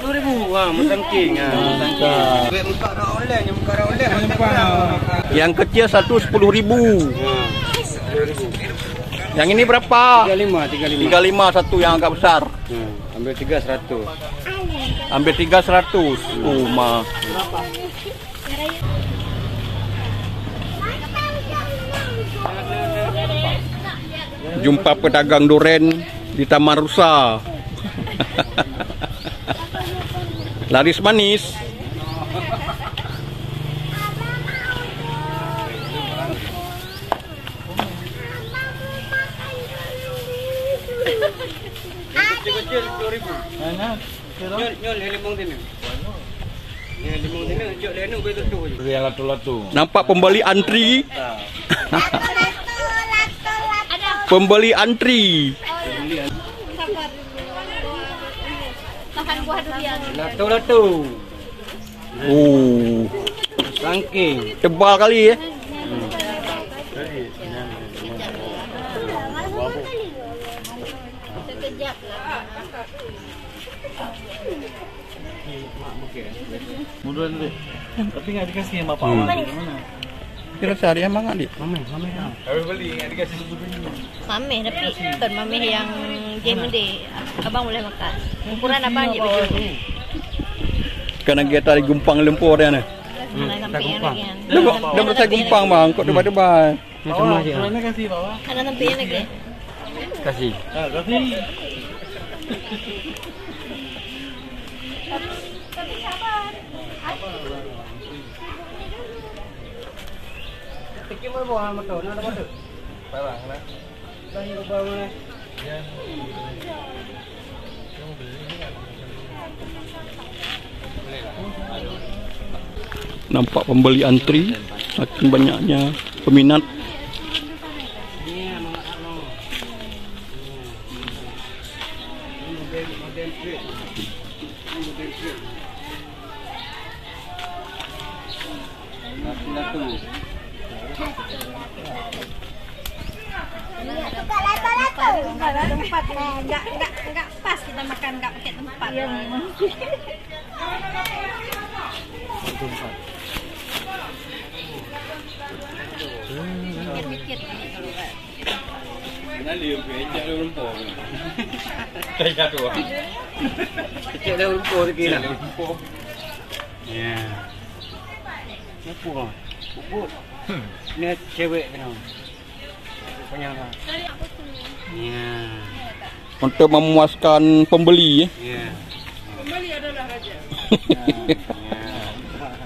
10.000. Mutangking. Yang kecil satu 10.000. Yang ini berapa? 35 satu yang agak besar. Ambil 300. Ambil 300. Oh, mah. Jumpa pedagang duren di Taman Rusa. Laris manis. Kecil 10.000. Nyol limong sini. Ya limong sini jok lenu betul tu. Yang latu-latu. Nampak pembeli antri. Pembeli antri. Latu-latu. Oh, Rangking. tebal kali ya. Mudah ni. Tapi enggak dikasih sama Pak Wan. Gimana? Kira sehari emang adik. Mame. Habis beli enggak dikasih sebelumnya. Mame tapi bukan mame yang JMD. Abang boleh makan. Ukuran abang je baju. Karena dia tadi gumpang lempur dia ni. Sampai yang lagi. Dia bersai gumpang bang, kok debat-debat. Sama aja. Mana kasih Pak Wan? Ada sampai yang lagi. Kasih. Kasih. Fikir bawa motor, ada motor. Barang lah. Dah hidup bawa ni. Nampak pembeli antri, saking banyaknya peminat. Tempat enggak pas kita makan enggak pakai tempat. Iya memang. Mikir-mikir kalau kan. Mana liu kecek dah rumput. Kayak tu. Kecek dah rumput lagi lah. Ya. Apa? Bubur. Ni cewek kan. Banyak kan. Ya. Untuk memuaskan pembeli. Ya. Pembeli adalah raja.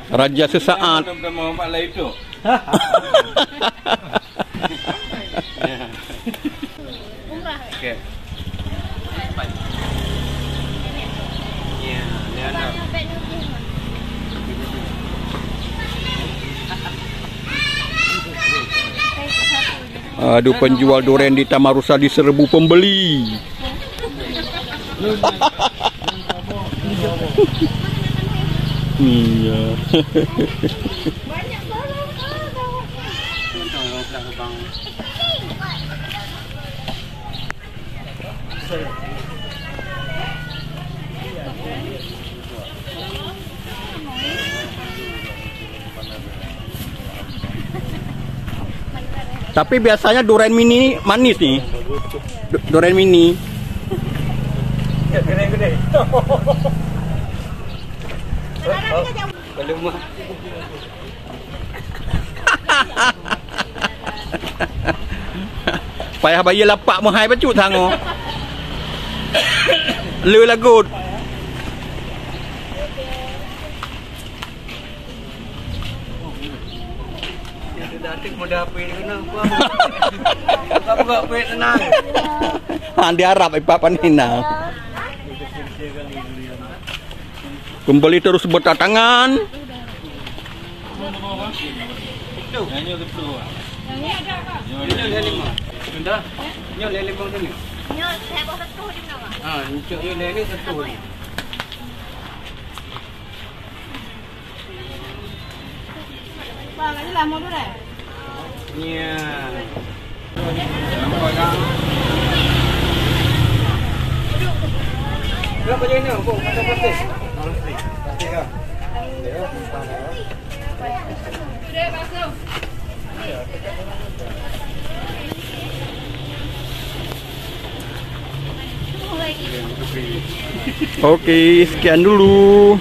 Raja sesaat. Mau Pak Lai itu. Umrah. Okey. Ya, Leonard. Aduh, penjual durian di Taman Rusa diserbu pembeli. Iya. Tapi biasanya durian mini manis nih. Durian mini. Gede-gede. Belum mah. Payah bayi lapak mahai bacut hango. Lu lagut. Datik muda apa ini kena apa? Apa enggak pet tenang. Han diharap ipak panina. Kembali terus berdatangan. Itu. Nyanyi gitu. Nyanyi ada apa? Nyanyi lima. Sudah. Nyanyi lima sini. Nyol, saya bawa satu di mana? Ah, untuk ini satu. Bang, ini lah mau dulu. Ya. Berapa je ini? Bu, kata plastik. Plastik ah. Ya, Oke, sekian dulu.